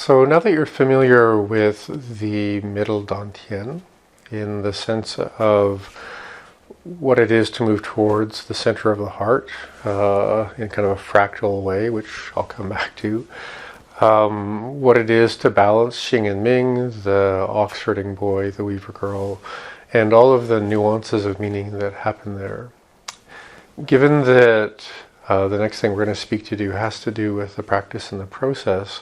So now that you're familiar with the middle dantian, in the sense of what it is to move towards the center of the heart in kind of a fractal way, which I'll come back to, what it is to balance Xing and Ming, the ox-herding boy, the weaver girl, and all of the nuances of meaning that happen there. Given that the next thing we're going to speak to do has to do with the practice and the process,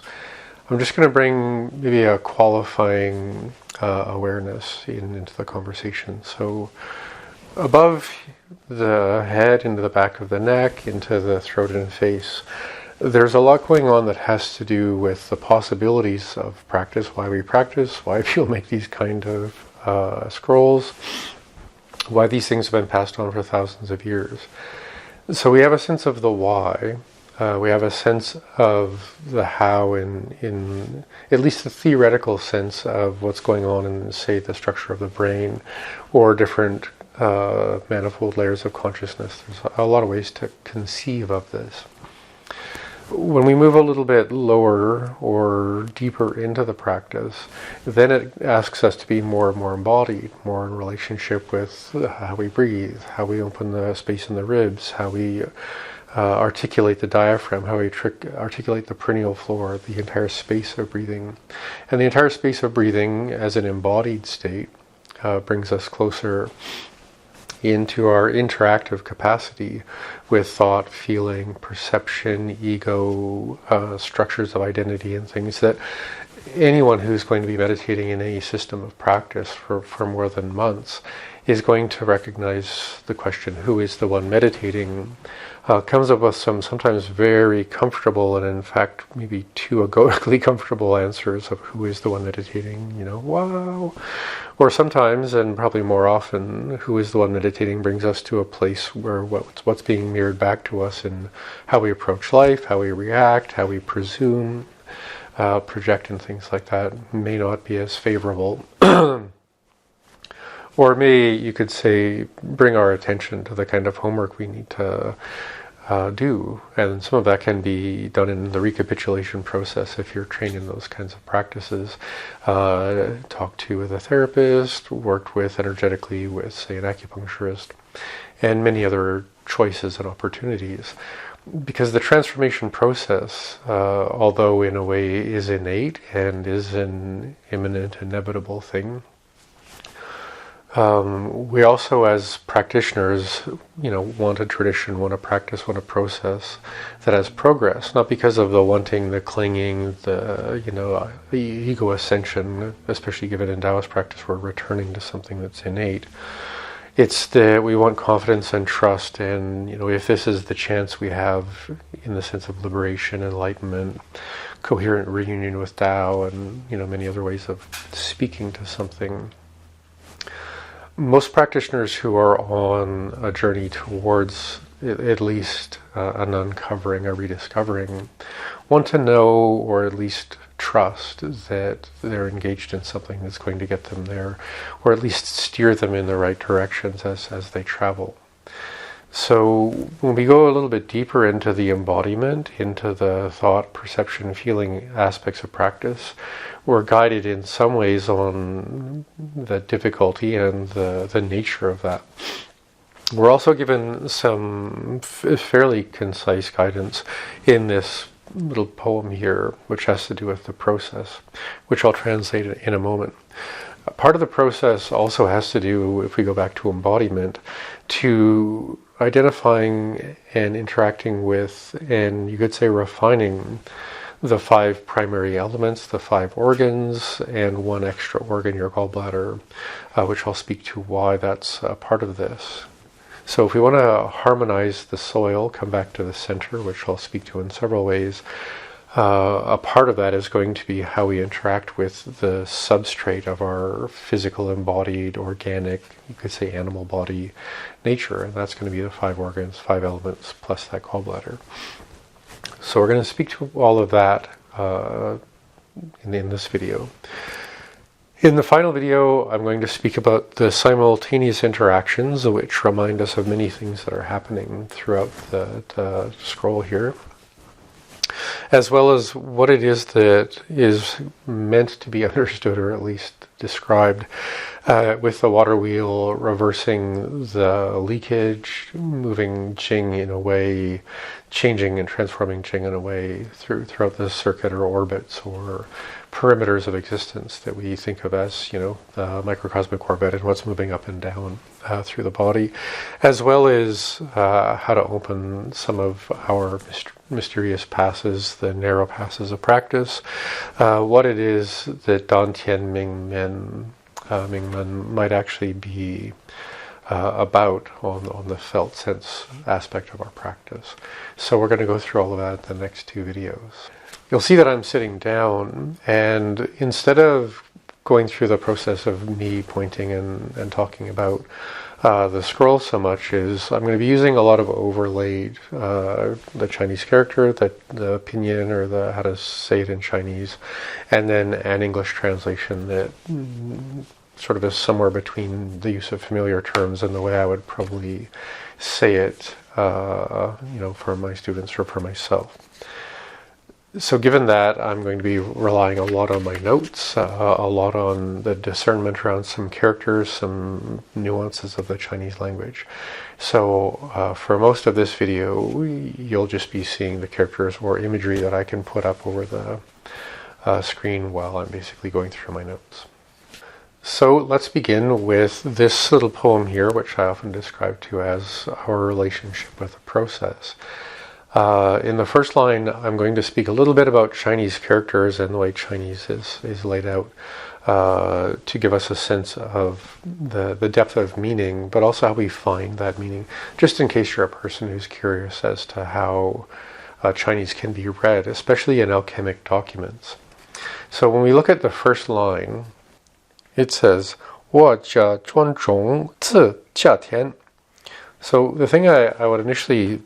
I'm just going to bring maybe a qualifying awareness into the conversation. So above the head, into the back of the neck, into the throat and face, there's a lot going on that has to do with the possibilities of practice, why we practice, why people make these kind of scrolls, why these things have been passed on for thousands of years. So we have a sense of the why. We have a sense of the how in at least the theoretical sense of what's going on in, say, the structure of the brain or different manifold layers of consciousness. There's a lot of ways to conceive of this. When we move a little bit lower or deeper into the practice, then it asks us to be more and more embodied, more in relationship with how we breathe, how we open the space in the ribs, how we articulate the diaphragm, how we articulate the perineal floor, the entire space of breathing. And the entire space of breathing as an embodied state brings us closer into our interactive capacity with thought, feeling, perception, ego, structures of identity, and things that anyone who's going to be meditating in any system of practice for more than months is going to recognize the question, who is the one meditating, comes up with some sometimes very comfortable and in fact maybe too egoically comfortable answers of who is the one meditating, wow. Or sometimes, and probably more often, who is the one meditating brings us to a place where what's being mirrored back to us in how we approach life, how we react, how we presume, project, and things like that may not be as favorable. Or may, you could say, bring our attention to the kind of homework we need to do. And some of that can be done in the recapitulation process if you're trained in those kinds of practices. Talked to with a therapist, worked with energetically with, say, an acupuncturist, and many other choices and opportunities. Because the transformation process, although in a way is innate and is an imminent, inevitable thing, we also, as practitioners, want a tradition, want a practice, want a process that has progress. Not because of the wanting, the clinging, the ego ascension, especially given in Taoist practice, we're returning to something that's innate. It's that we want confidence and trust, and if this is the chance we have, in the sense of liberation, enlightenment, coherent reunion with Tao, and many other ways of speaking to something. Most practitioners who are on a journey towards at least an uncovering, a rediscovering, want to know or at least trust that they're engaged in something that's going to get them there, or at least steer them in the right directions as they travel. So when we go a little bit deeper into the embodiment, into the thought, perception, feeling aspects of practice, we're guided in some ways on the difficulty and the nature of that. We're also given some fairly concise guidance in this little poem here, which has to do with the process, which I'll translate in a moment. Part of the process also has to do, if we go back to embodiment, to identifying and interacting with, and you could say refining, the 5 primary elements, the 5 organs, and 1 extra organ, your gallbladder, which I'll speak to why that's a part of this. So if we want to harmonize the soil, come back to the center, which I'll speak to in several ways, a part of that is going to be how we interact with the substrate of our physical, embodied, organic, you could say animal body nature, and that's going to be the 5 organs, 5 elements, plus that gallbladder. So we're going to speak to all of that in this video. In the final video, I'm going to speak about the simultaneous interactions, which remind us of many things that are happening throughout the scroll here. as well as what it is that is meant to be understood, or at least described, with the water wheel reversing the leakage, moving Jing in a way, changing and transforming Jing in a way throughout the circuit or orbits or perimeters of existence that we think of as, the microcosmic orbit and what's moving up and down through the body, as well as how to open some of our mysterious passes, the narrow passes of practice, what it is that Dantian Mingmen might actually be about on the felt sense aspect of our practice. So we're going to go through all of that in the next two videos. You'll see that I'm sitting down, and instead of going through the process of me pointing and talking about the scroll so much, is I'm going to be using a lot of overlaid, the Chinese character, the pinyin, or the how to say it in Chinese, and then an English translation that sort of is somewhere between the use of familiar terms and the way I would probably say it, for my students or for myself. So given that, I'm going to be relying a lot on my notes, a lot on the discernment around some characters, some nuances of the Chinese language. So for most of this video, you'll just be seeing the characters or imagery that I can put up over the screen while I'm basically going through my notes. So let's begin with this little poem here, which I often describe to as our relationship with the process. In the first line, I'm going to speak a little bit about Chinese characters and the way Chinese is laid out to give us a sense of the depth of meaning, but also how we find that meaning, just in case you're a person who's curious as to how Chinese can be read, especially in alchemic documents. So when we look at the first line, it says, 我家专种自夏天. So the thing I would initially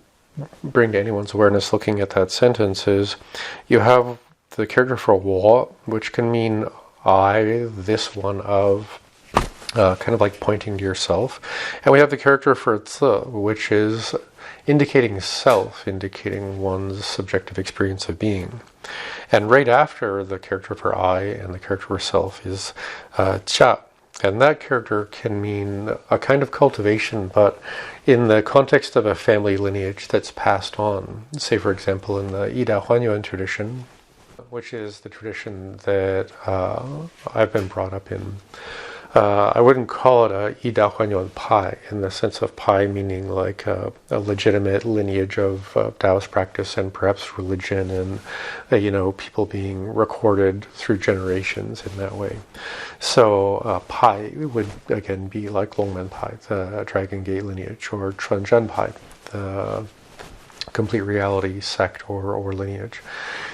bring to anyone's awareness looking at that sentence is you have the character for 我, which can mean I, this one of, kind of like pointing to yourself. And we have the character for 自, which is indicating self, indicating one's subjective experience of being. And right after the character for I and the character for self is 家. And that character can mean a kind of cultivation, but in the context of a family lineage that's passed on. Say, for example, in the Yida Huanyuan tradition, which is the tradition that I've been brought up in. I wouldn't call it a Yida Huanyuan Pai in the sense of Pai meaning like a legitimate lineage of Taoist practice and perhaps religion and, people being recorded through generations in that way. So Pai would again be like Longmen Pai, the Dragon Gate lineage, or Chuanzhen Pai, the complete reality sect or lineage.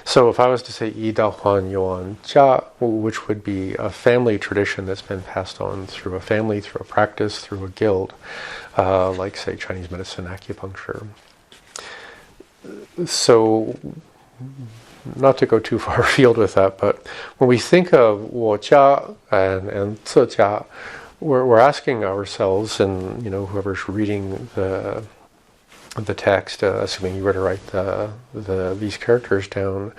So if I was to say Yida Huanyuan Jia, which would be a family tradition that's been passed on through a family, through a practice, through a guild, like say Chinese medicine, acupuncture. So not to go too far afield with that, but when we think of 我家 and 自家, we're asking ourselves, and whoever's reading the text, assuming you were to write these characters down,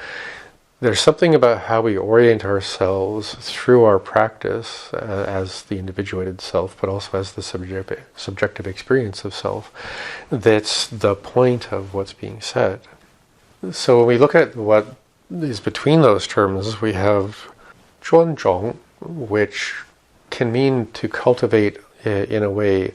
there's something about how we orient ourselves through our practice as the individuated self, but also as the subjective experience of self, that's the point of what's being said. So when we look at what is between those terms, we have 专种, which can mean to cultivate in a way,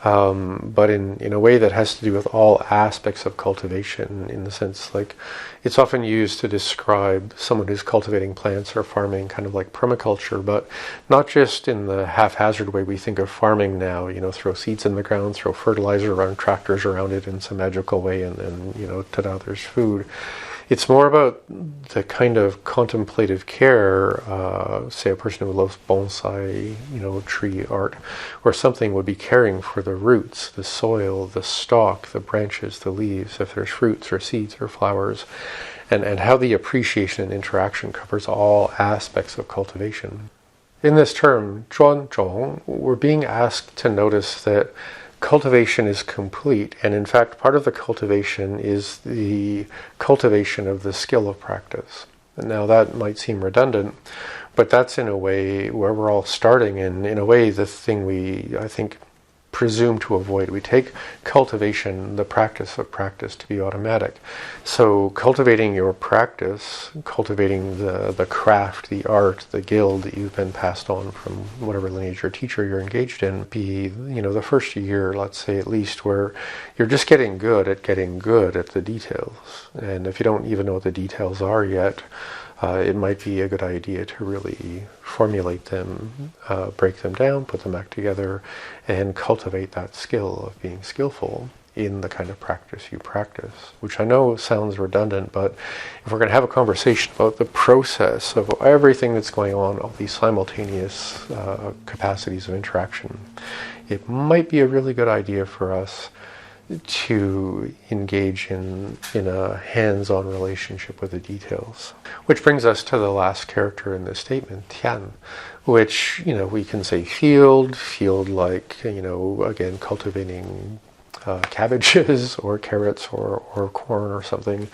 but in a way that has to do with all aspects of cultivation, in the sense like it's often used to describe someone who's cultivating plants or farming, kind of like permaculture, but not just in the haphazard way we think of farming now, throw seeds in the ground, throw fertilizer around, tractors around it in some magical way, and then, ta-da, there's food. It's more about the kind of contemplative care, say a person who loves bonsai, tree art, or something would be caring for the roots, the soil, the stalk, the branches, the leaves, if there's fruits or seeds or flowers, and how the appreciation and interaction covers all aspects of cultivation. In this term, 专种, we're being asked to notice that cultivation is complete. And in fact, part of the cultivation is the cultivation of the skill of practice. And now that might seem redundant, but that's in a way where we're all starting, and in a way the thing we, I think, presume to avoid. We take cultivation, the practice of practice, to be automatic. So cultivating your practice, cultivating the craft, the art, the guild that you've been passed on from whatever lineage or teacher you're engaged in, be, the first year, let's say at least, where you're just getting good at the details. And if you don't even know what the details are yet, it might be a good idea to really formulate them, break them down, put them back together, and cultivate that skill of being skillful in the kind of practice you practice, which I know sounds redundant, but if we're going to have a conversation about the process of everything that's going on, all these simultaneous capacities of interaction, it might be a really good idea for us to engage in a hands-on relationship with the details. Which brings us to the last character in this statement, Tian, which, we can say field like, again, cultivating cabbages or carrots or corn or something,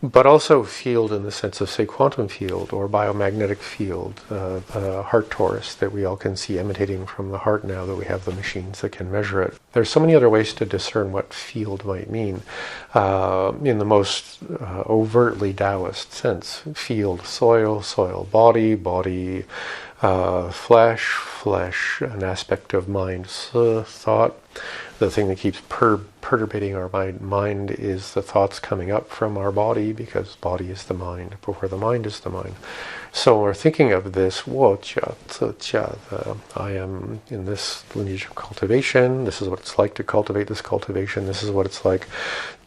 but also field in the sense of, say, quantum field or biomagnetic field, the heart torus that we all can see emanating from the heart now that we have the machines that can measure it. There's so many other ways to discern what field might mean. In the most overtly Taoist sense, field, soil, body, flesh, an aspect of mind, thought. The thing that keeps perturbating our mind is the thoughts coming up from our body, because body is the mind, before the mind is the mind. So we're thinking of this I am in this lineage of cultivation. This is what it's like to cultivate this cultivation. This is what it's like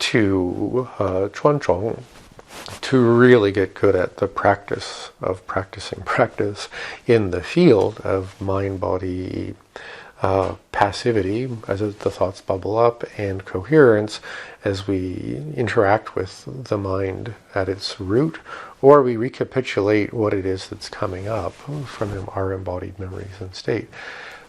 to 专种, to really get good at the practice of practicing practice in the field of mind-body passivity as the thoughts bubble up, and coherence as we interact with the mind at its root, or we recapitulate what it is that's coming up from our embodied memories and state,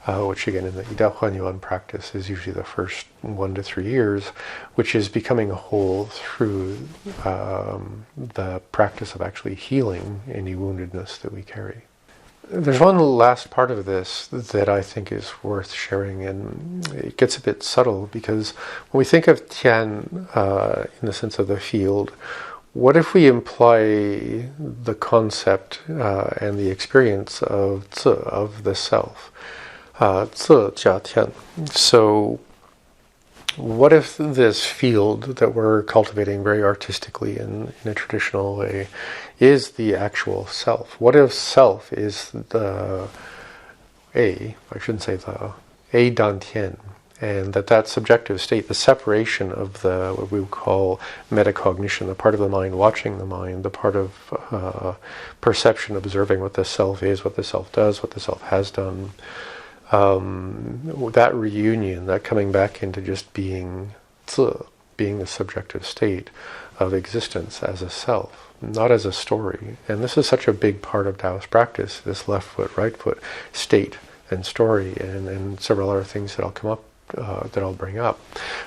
which again in the Ida Huan Yuan practice is usually the first 1 to 3 years, which is becoming a whole through the practice of actually healing any woundedness that we carry. There's one last part of this that I think is worth sharing, and it gets a bit subtle, because when we think of Tian in the sense of the field, what if we imply the concept and the experience of Zi, of the self? Zi Jia Tian. So what if this field that we're cultivating very artistically in a traditional way is the actual self? What if self is the I shouldn't say the dantian, and that subjective state, the separation of the, what we would call metacognition, the part of the mind watching the mind, the part of perception observing what the self is, what the self does, what the self has done, that reunion, that coming back into just being Zi, being the subjective state of existence as a self, not as a story. And this is such a big part of Taoist practice, this left foot, right foot, state and story, and several other things that I'll come up, that I'll bring up,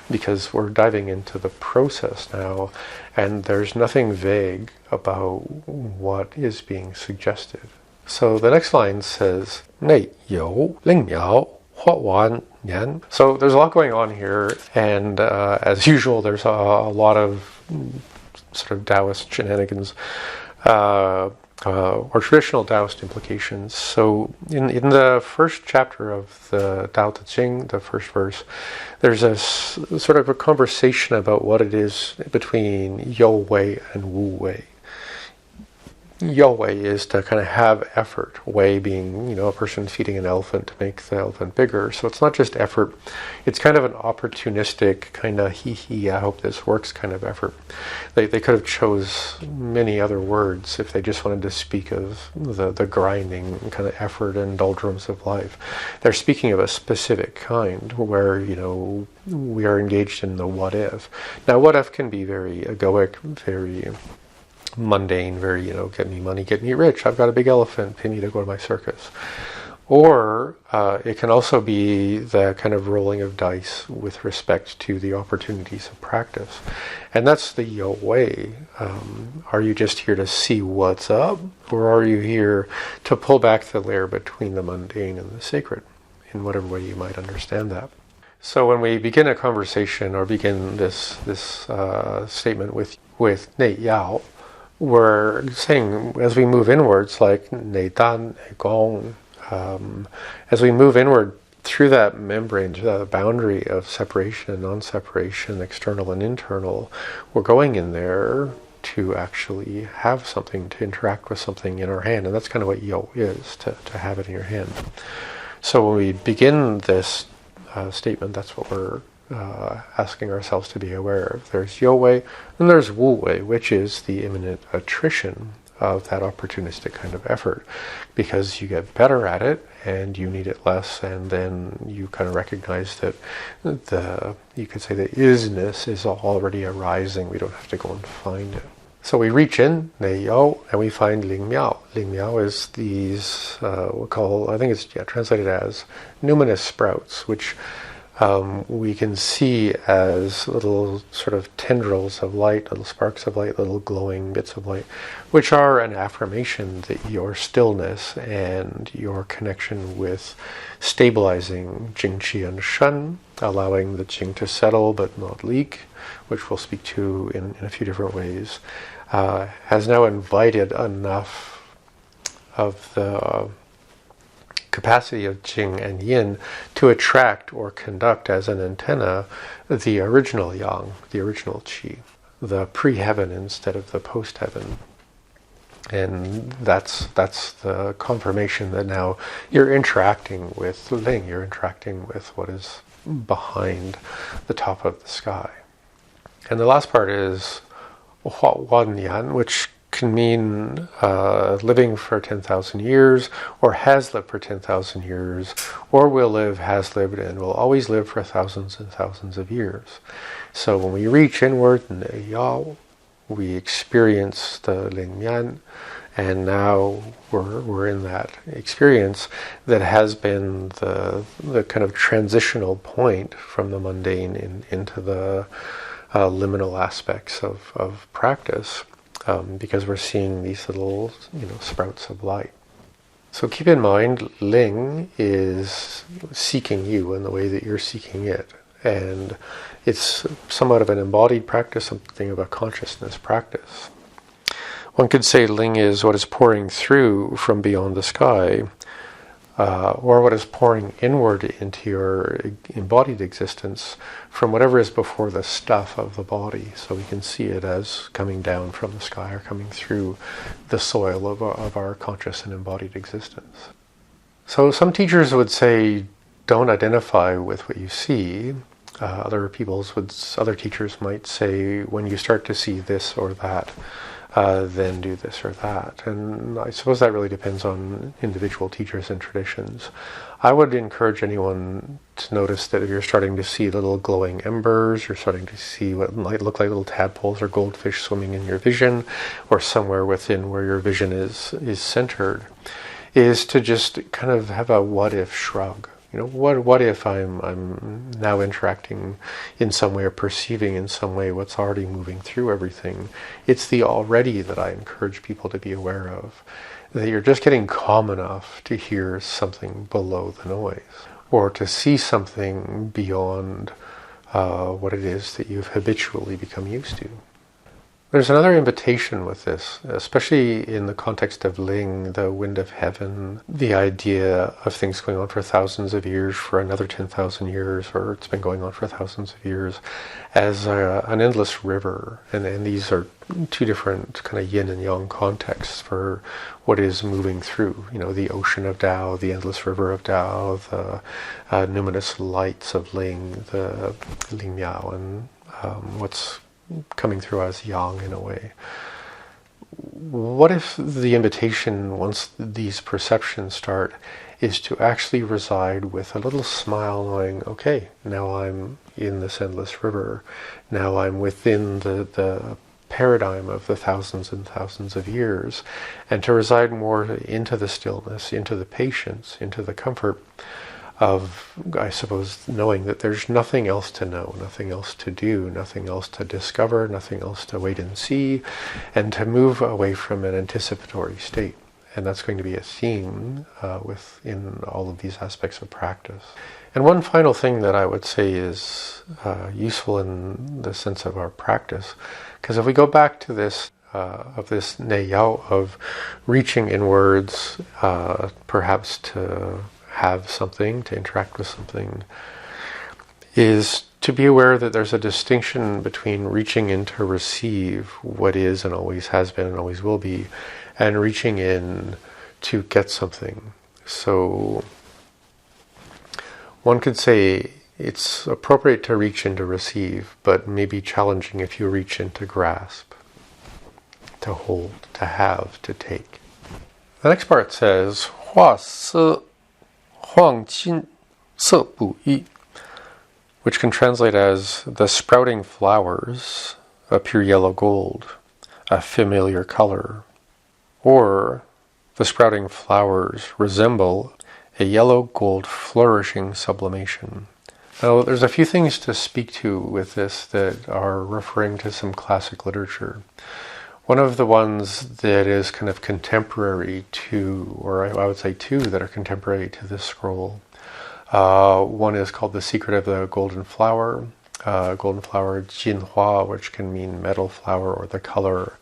because we're diving into the process now, and there's nothing vague about what is being suggested. So the next line says, Nei Yu Ling Miao Huat Wan Nian. So there's a lot going on here, and as usual, there's a lot of sort of Taoist shenanigans, or traditional Taoist implications. So in the first chapter of the Tao Te Ching, the first verse, there's a sort of a conversation about what it is between Yo Wei and Wu Wei. Yo Wei is to kind of have effort. Wei being, a person feeding an elephant to make the elephant bigger. So it's not just effort. It's kind of an opportunistic kind of I hope this works kind of effort. They could have chose many other words if they just wanted to speak of the grinding kind of effort and doldrums of life. They're speaking of a specific kind where, we are engaged in the what if. Now, what if can be very egoic, very mundane, very, get me money, get me rich, I've got a big elephant, pay me to go to my circus. Or it can also be the kind of rolling of dice with respect to the opportunities of practice. And that's the yo way. Are you just here to see what's up? Or are you here to pull back the layer between the mundane and the sacred? In whatever way you might understand that. So when we begin a conversation or begin this statement with Nei Yao, we're saying as we move inwards, like Nei Dan, Nei Gong, as we move inward through that membrane, to the boundary of separation and non-separation, external and internal, we're going in there to actually have something, to interact with something in our hand. And that's kind of what yo is, to have it in your hand. So when we begin this statement, that's what we're asking ourselves to be aware of. There's yo wei, and there's wu wei, which is the imminent attrition of that opportunistic kind of effort, because you get better at it and you need it less, and then you kind of recognize that you could say the isness is already arising. We don't have to go and find it. So we reach in, Nei Yao, and we find Ling Miao. Ling Miao is these, we'll call, I think it's translated as numinous sprouts, which we can see as little sort of tendrils of light, little sparks of light, little glowing bits of light, which are an affirmation that your stillness and your connection with stabilizing Jing Qi and Shen, allowing the Jing to settle but not leak, which we'll speak to in a few different ways, has now invited enough of the capacity of Jing and Yin to attract or conduct as an antenna the original Yang, the original Qi, the pre-heaven instead of the post-heaven. And that's the confirmation that now you're interacting with Ling, you're interacting with what is behind the top of the sky. And the last part is Hua Wan Yan, which can mean living for 10,000 years, or has lived for 10,000 years, or will live, has lived, and will always live for thousands and thousands of years. So when we reach inward, Nei Yao, we experience the Ling Mian, and now we're in that experience that has been the kind of transitional point from the mundane into the liminal aspects of practice. Because we're seeing these little, sprouts of light. So keep in mind, Ling is seeking you in the way that you're seeking it. And it's somewhat of an embodied practice, something of a consciousness practice. One could say Ling is what is pouring through from beyond the sky, or what is pouring inward into your embodied existence from whatever is before the stuff of the body. So we can see it as coming down from the sky or coming through the soil of our conscious and embodied existence. So some teachers would say, don't identify with what you see. Other teachers might say, when you start to see this or that, then do this or that. And I suppose that really depends on individual teachers and traditions. I would encourage anyone to notice that if you're starting to see little glowing embers, you're starting to see what might look like little tadpoles or goldfish swimming in your vision, or somewhere within where your vision is centered, is to just kind of have a what if shrug. What if I'm now interacting in some way or perceiving in some way what's already moving through everything? It's the already that I encourage people to be aware of. That you're just getting calm enough to hear something below the noise, or to see something beyond what it is that you've habitually become used to. There's another invitation with this, especially in the context of Ling, the wind of heaven, the idea of things going on for thousands of years, for another 10,000 years, or it's been going on for thousands of years, as an endless river. And these are two different kind of yin and yang contexts for what is moving through, the ocean of Tao, the endless river of Tao, the numinous lights of Ling, the Ling Miao, and what's coming through as yang in a way. What if the invitation, once these perceptions start, is to actually reside with a little smile, knowing, okay, now I'm in this endless river. Now I'm within the paradigm of the thousands and thousands of years, and to reside more into the stillness, into the patience, into the comfort of, I suppose, knowing that there's nothing else to know, nothing else to do, nothing else to discover, nothing else to wait and see, and to move away from an anticipatory state. And that's going to be a theme within all of these aspects of practice. And one final thing that I would say is useful in the sense of our practice, because if we go back to this, of this Nei Yao of reaching inwards, perhaps to have something, to interact with something, is to be aware that there's a distinction between reaching in to receive what is and always has been and always will be, and reaching in to get something. So one could say it's appropriate to reach in to receive, but maybe challenging if you reach in to grasp, to hold, to have, to take. The next part says, 画色黄金色不一, which can translate as the sprouting flowers appear yellow gold, a familiar color, or the sprouting flowers resemble a yellow gold flourishing sublimation. Now, there's a few things to speak to with this that are referring to some classic literature. One of the ones that is kind of contemporary to, or I would say two that are contemporary to this scroll, one is called The Secret of the Golden Flower, Jinhua, which can mean metal flower or the color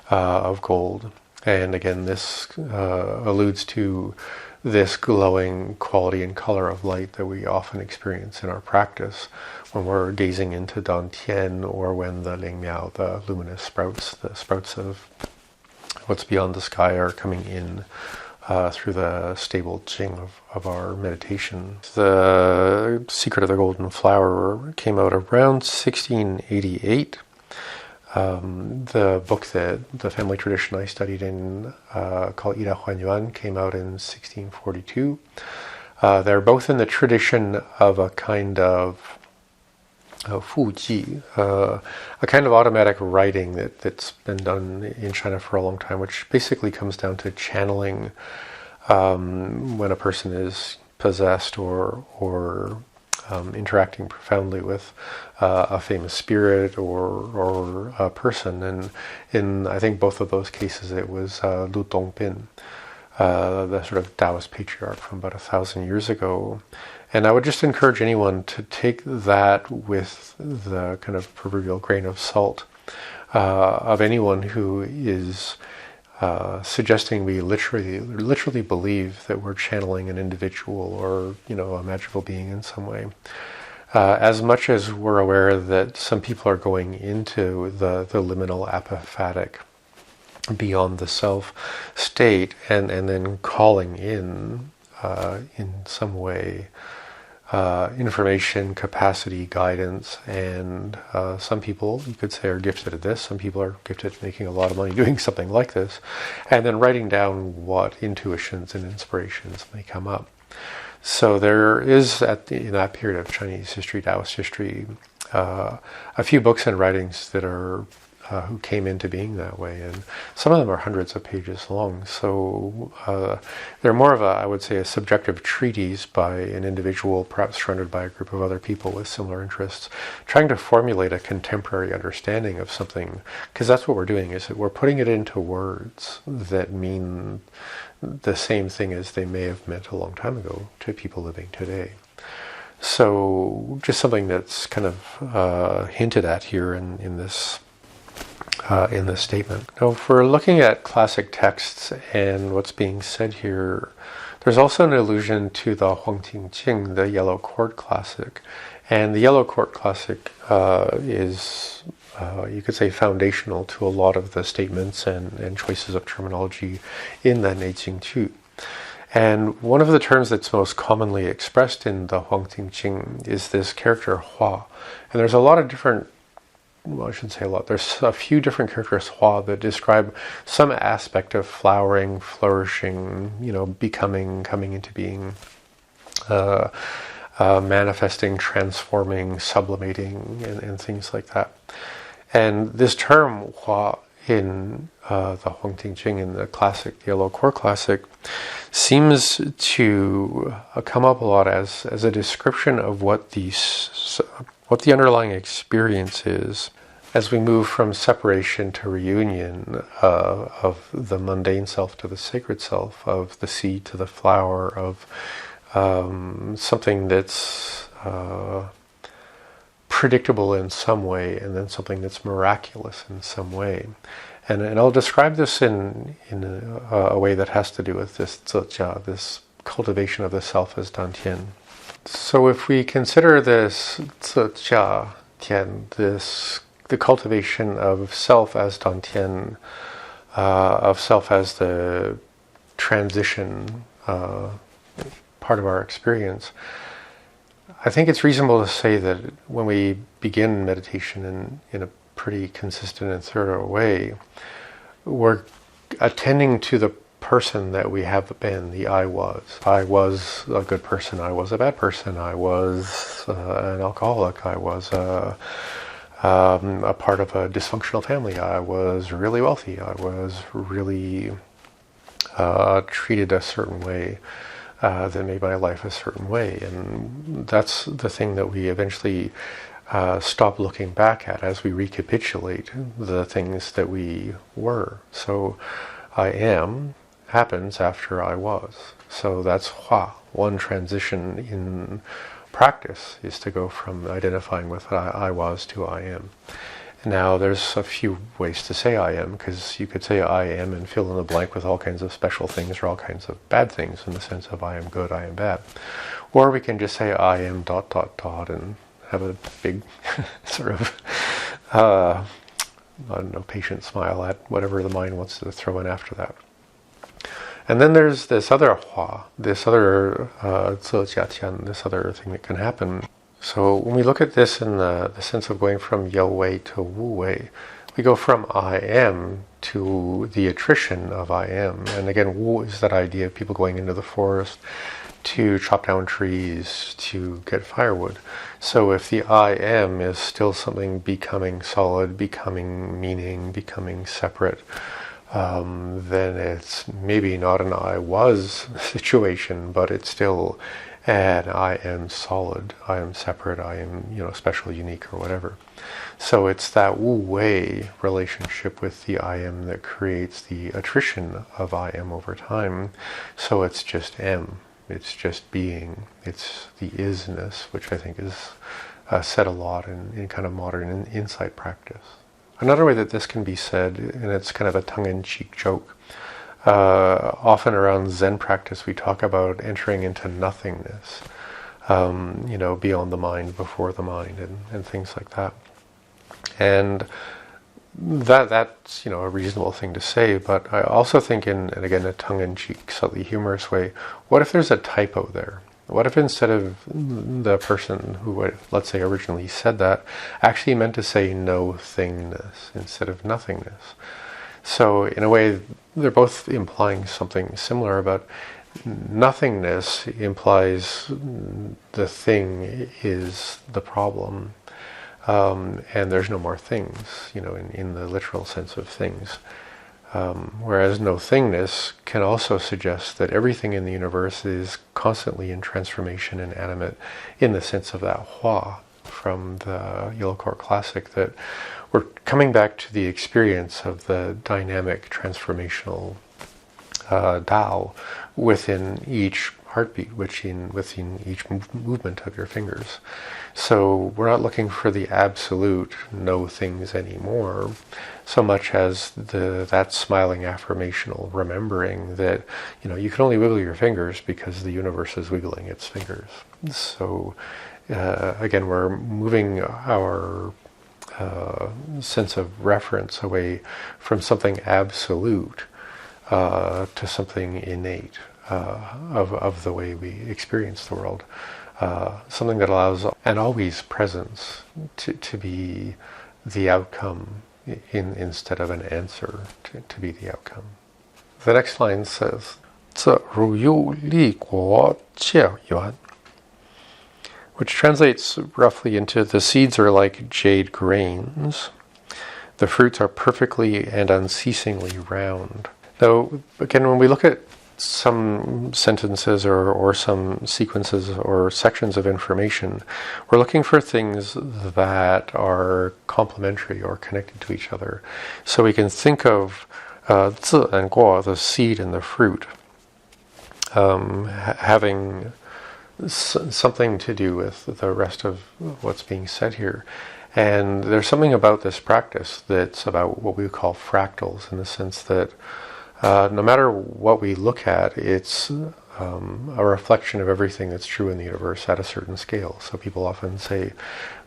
of gold. And again, this alludes to this glowing quality and color of light that we often experience in our practice when we're gazing into Dantian, or when the Lingmiao, the luminous sprouts, the sprouts of what's beyond the sky, are coming in through the stable Jing of our meditation. The Secret of the Golden Flower came out around 1688. The book that the family tradition I studied in, called Ida Huanyuan, came out in 1642. They're both in the tradition of a kind of fuji, a kind of automatic writing that's been done in China for a long time, which basically comes down to channeling when a person is possessed or interacting profoundly with a famous spirit or a person. And in, I think, both of those cases, it was Lu Dongbin, the sort of Taoist patriarch from about 1,000 years ago. And I would just encourage anyone to take that with the kind of proverbial grain of salt of anyone who is suggesting we literally believe that we're channeling an individual or, a magical being in some way. As much as we're aware that some people are going into the liminal apophatic, beyond the self state, and then calling in some way, information, capacity, guidance, and some people, you could say, are gifted at this. Some people are gifted at making a lot of money doing something like this, and then writing down what intuitions and inspirations may come up. So there is, in that period of Chinese history, Taoist history, a few books and writings that are who came into being that way, and some of them are hundreds of pages long. So they're more of I would say, a subjective treatise by an individual, perhaps surrounded by a group of other people with similar interests, trying to formulate a contemporary understanding of something, because that's what we're doing, is that we're putting it into words that mean the same thing as they may have meant a long time ago to people living today. So just something that's kind of hinted at here in this statement. Now, if we're looking at classic texts and what's being said here, there's also an allusion to the Huangting Jing, the Yellow Court Classic. And the Yellow Court Classic is, you could say, foundational to a lot of the statements and choices of terminology in the Nei Jing Tu. And one of the terms that's most commonly expressed in the Huangting Jing is this character Hua. And there's a lot of different, well, I shouldn't say a lot, there's a few different characters Hua that describe some aspect of flowering, flourishing, becoming, coming into being, manifesting, transforming, sublimating, and things like that. And this term Hua in the Hongting Jing, in the classic, the Yellow Core Classic, seems to come up a lot as a description of what the underlying experience is as we move from separation to reunion, of the mundane self to the sacred self, of the seed to the flower, of something that's predictable in some way, and then something that's miraculous in some way. And I'll describe this in a way that has to do with this zejia, this cultivation of the self as dantian. So if we consider this zejia tian, the cultivation of self as dantian, of self as the transition part of our experience, I think it's reasonable to say that when we begin meditation in a pretty consistent and thorough way, we're attending to the person that we have been, the I was. I was a good person, I was a bad person, I was an alcoholic, I was a part of a dysfunctional family, I was really wealthy, I was really treated a certain way that made my life a certain way. And that's the thing that we eventually stop looking back at as we recapitulate the things that we were. So I am happens after I was. So that's Hua. One transition in practice is to go from identifying with I was to I am. Now there's a few ways to say I am, because you could say I am and fill in the blank with all kinds of special things or all kinds of bad things, in the sense of I am good, I am bad. Or we can just say I am ... and have a big sort of I don't know, patient smile at whatever the mind wants to throw in after that. And then there's this other Hua, this other zejia tian, this other thing that can happen. So when we look at this in the sense of going from Yo Wei to Wu Wei, we go from I am to the attrition of I am. And again, Wu is that idea of people going into the forest to chop down trees, to get firewood. So if the I am is still something becoming solid, becoming meaning, becoming separate, then it's maybe not an I was situation, but it's still an I am solid, I am separate, I am, special, unique, or whatever. So it's that Wu Wei relationship with the I am that creates the attrition of I am over time. So it's just am. It's just being. It's the isness, which I think is said a lot in kind of modern insight practice. Another way that this can be said, and it's kind of a tongue-in-cheek joke, often around Zen practice we talk about entering into nothingness, beyond the mind, before the mind, and things like that. And that's a reasonable thing to say, but I also think in, and again, a tongue-in-cheek, slightly humorous way, what if there's a typo there? What if instead of the person who, let's say, originally said that, actually meant to say no-thingness instead of nothingness? So in a way, they're both implying something similar, but nothingness implies the thing is the problem. And there's no more things, in the literal sense of things. Whereas no-thingness can also suggest that everything in the universe is constantly in transformation and animate, in the sense of that Hua from the Yellow Core Classic, that we're coming back to the experience of the dynamic, transformational Tao within each heartbeat, within each movement of your fingers. So we're not looking for the absolute no things anymore, so much as that smiling affirmational remembering that you can only wiggle your fingers because the universe is wiggling its fingers. So again, we're moving our sense of reference away from something absolute to something innate of the way we experience the world. Something that allows an always presence to be the outcome instead of an answer to be the outcome. The next line says, 这如有立国切缘, which translates roughly into the seeds are like jade grains, The fruits are perfectly and unceasingly round. Now, again, when we look at some sentences or some sequences or sections of information, we're looking for things that are complementary or connected to each other. So we can think of 字 and 果, the seed and the fruit, having something to do with the rest of what's being said here. And there's something about this practice that's about what we call fractals, in the sense that no matter what we look at, it's a reflection of everything that's true in the universe at a certain scale. So people often say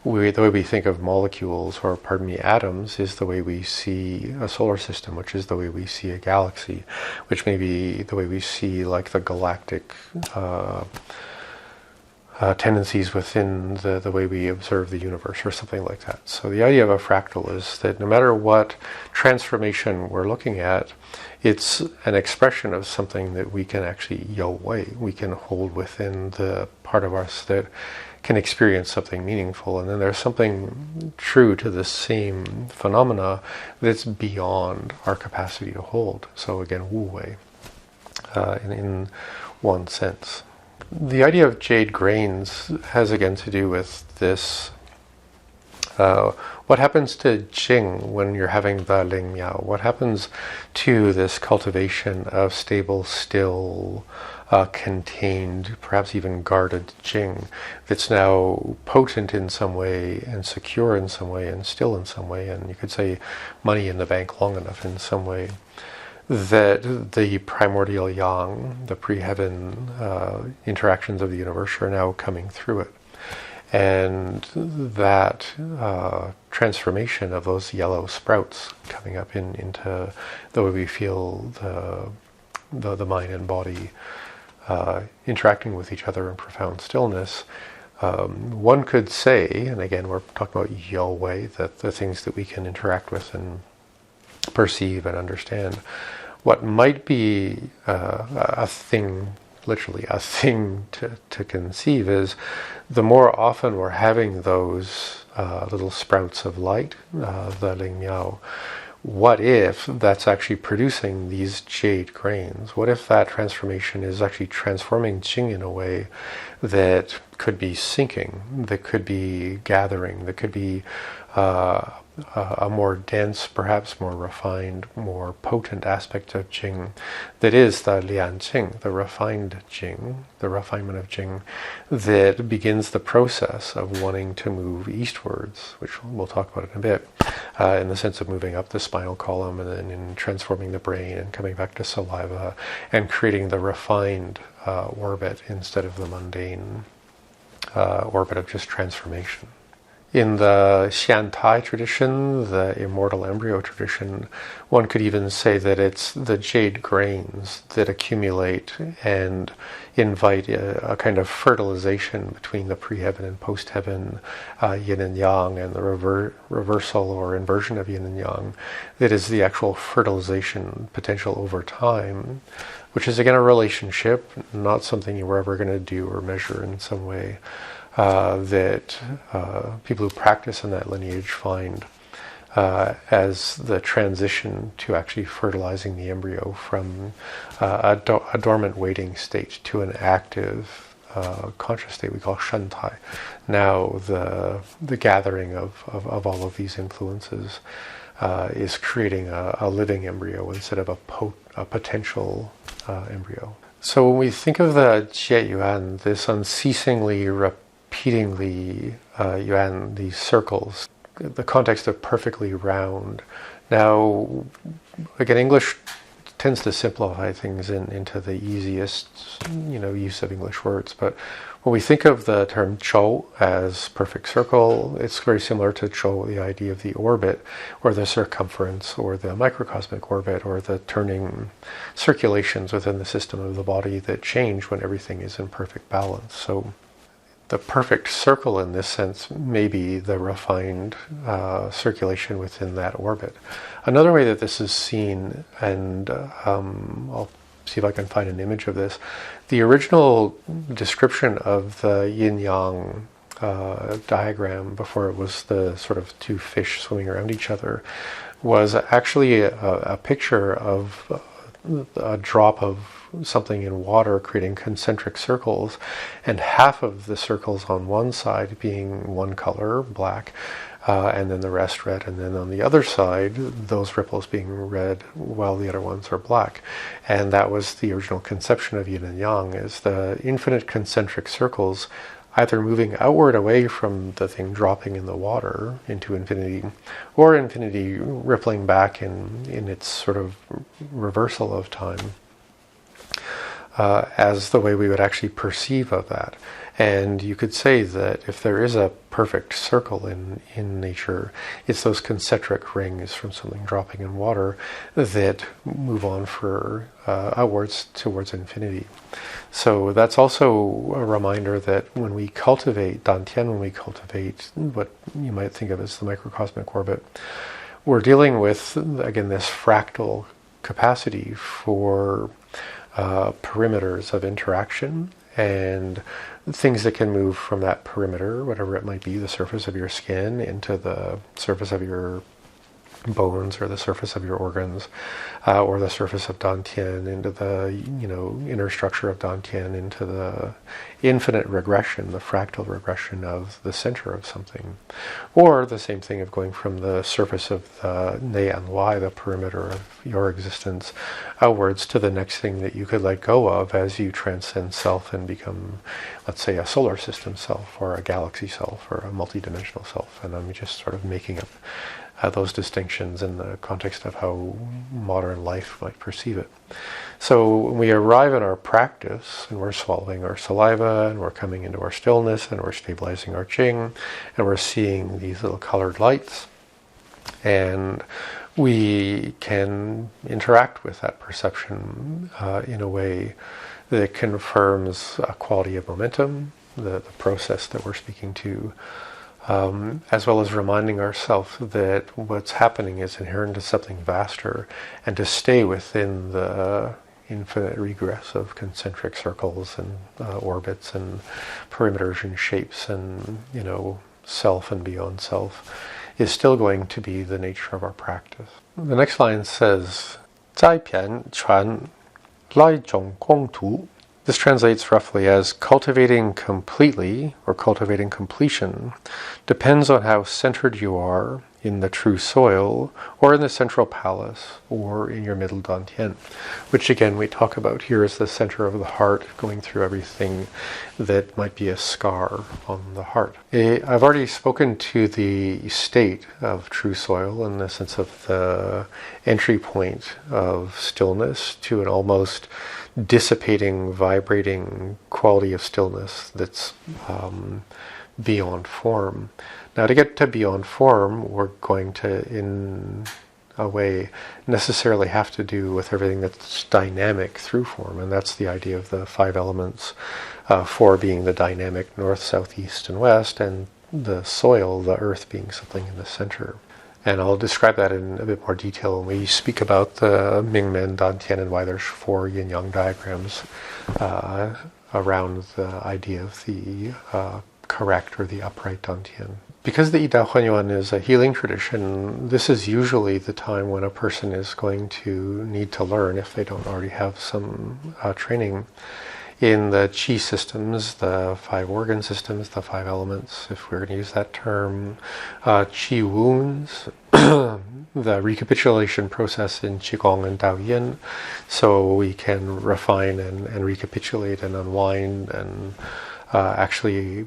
the way we think of molecules, or pardon me, atoms, is the way we see a solar system, which is the way we see a galaxy, which may be the way we see like the galactic tendencies within the way we observe the universe, or something like that. So the idea of a fractal is that no matter what transformation we're looking at, it's an expression of something that we can actually we can hold within the part of us that can experience something meaningful. And then there's something true to the same phenomena that's beyond our capacity to hold. So again, wu wei, in one sense. The idea of jade grains has again to do with this. What happens to Jing when you're having the Ling Miao? What happens to this cultivation of stable, still, contained, perhaps even guarded Jing that's now potent in some way and secure in some way and still in some way, and you could say money in the bank long enough in some way, that the primordial yang, the pre-heaven interactions of the universe are now coming through it. And that transformation of those yellow sprouts coming up into the way we feel the mind and body interacting with each other in profound stillness, one could say, and again we're talking about Yahweh, that the things that we can interact with and perceive and understand, what might be a thing, literally a thing to conceive, is the more often we're having those little sprouts of light, the Ling Miao, what if that's actually producing these jade grains? What if that transformation is actually transforming Jing in a way that could be sinking, that could be gathering, that could be a more dense, perhaps more refined, more potent aspect of Jing, that is the Lian Jing, the refined Jing, the refinement of Jing, that begins the process of wanting to move eastwards, which we'll talk about in a bit, in the sense of moving up the spinal column and then in transforming the brain and coming back to saliva and creating the refined orbit instead of the mundane orbit of just transformation. In the Xiantai tradition, the immortal embryo tradition, one could even say that it's the jade grains that accumulate and invite a kind of fertilization between the pre-heaven and post-heaven, yin and yang, and the reversal or inversion of yin and yang, that is the actual fertilization potential over time, which is again a relationship, not something you were ever going to do or measure in some way. That people who practice in that lineage find as the transition to actually fertilizing the embryo from a dormant waiting state to an active conscious state we call shantai. Now the gathering of all of these influences is creating a living embryo instead of a potential embryo. So when we think of the Jie Yuan, this unceasingly repeatedly yuan, these circles, the context of perfectly round. Now, again, English tends to simplify things into the easiest, use of English words. But when we think of the term chou as perfect circle, it's very similar to chou, the idea of the orbit, or the circumference, or the microcosmic orbit, or the turning circulations within the system of the body that change when everything is in perfect balance. So the perfect circle in this sense may be the refined circulation within that orbit. Another way that this is seen, and I'll see if I can find an image of this, the original description of the yin-yang diagram before it was the sort of two fish swimming around each other was actually a picture of a drop of something in water creating concentric circles, and half of the circles on one side being one color, black, and then the rest red, and then on the other side those ripples being red while the other ones are black. And that was the original conception of yin and yang, is the infinite concentric circles either moving outward away from the thing dropping in the water into infinity, or infinity rippling back in its sort of reversal of time, as the way we would actually perceive of that. And you could say that if there is a perfect circle in nature, it's those concentric rings from something dropping in water that move on for outwards towards infinity. So that's also a reminder that when we cultivate Dantian, when we cultivate what you might think of as the microcosmic orbit, we're dealing with, again, this fractal capacity for perimeters of interaction and things that can move from that perimeter, whatever it might be, the surface of your skin into the surface of your bones, or the surface of your organs, or the surface of Dantian into the inner structure of Dantian, into the infinite regression, the fractal regression of the center of something. Or the same thing of going from the surface of the Nei and Y, the perimeter of your existence, outwards to the next thing that you could let go of as you transcend self and become, let's say, a solar system self, or a galaxy self, or a multidimensional self. And I'm just sort of making up those distinctions in the context of how modern life might perceive it. So when we arrive in our practice, and we're swallowing our saliva, and we're coming into our stillness, and we're stabilizing our Qing, and we're seeing these little colored lights, and we can interact with that perception in a way that confirms a quality of momentum, the process that we're speaking to, as well as reminding ourselves that what's happening is inherent to something vaster, and to stay within the infinite regress of concentric circles and orbits and perimeters and shapes and, self and beyond self, is still going to be the nature of our practice. The next line says, 在片传来种共图. This translates roughly as cultivating completely, or cultivating completion, depends on how centered you are in the true soil, or in the central palace, or in your middle dantian, which again we talk about here as the center of the heart, going through everything that might be a scar on the heart. I've already spoken to the state of true soil in the sense of the entry point of stillness to an almost dissipating, vibrating quality of stillness that's beyond form. Now, to get to beyond form, we're going to, in a way, necessarily have to do with everything that's dynamic through form, and that's the idea of the five elements, four being the dynamic north, south, east, and west, and the soil, the earth, being something in the center. And I'll describe that in a bit more detail when we speak about the Mingmen, Dantian, and why there's four yin-yang diagrams around the idea of the correct or the upright Dantian. Because the Yida Huanyuan is a healing tradition, this is usually the time when a person is going to need to learn, if they don't already have some training, in the qi systems, the five organ systems, the five elements, if we're going to use that term, qi wounds, the recapitulation process in Qigong and Taoyin, so we can refine and recapitulate and unwind and actually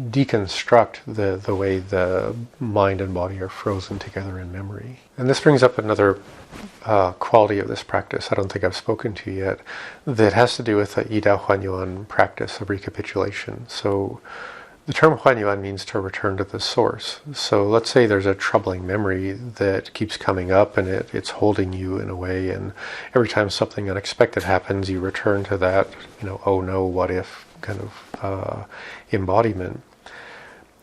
deconstruct the way the mind and body are frozen together in memory. And this brings up another quality of this practice I don't think I've spoken to yet, that has to do with the Yida Huanyuan practice of recapitulation. So the term Huanyuan means to return to the source. So let's say there's a troubling memory that keeps coming up and it's holding you in a way, and every time something unexpected happens, you return to that, oh no, what if kind of embodiment.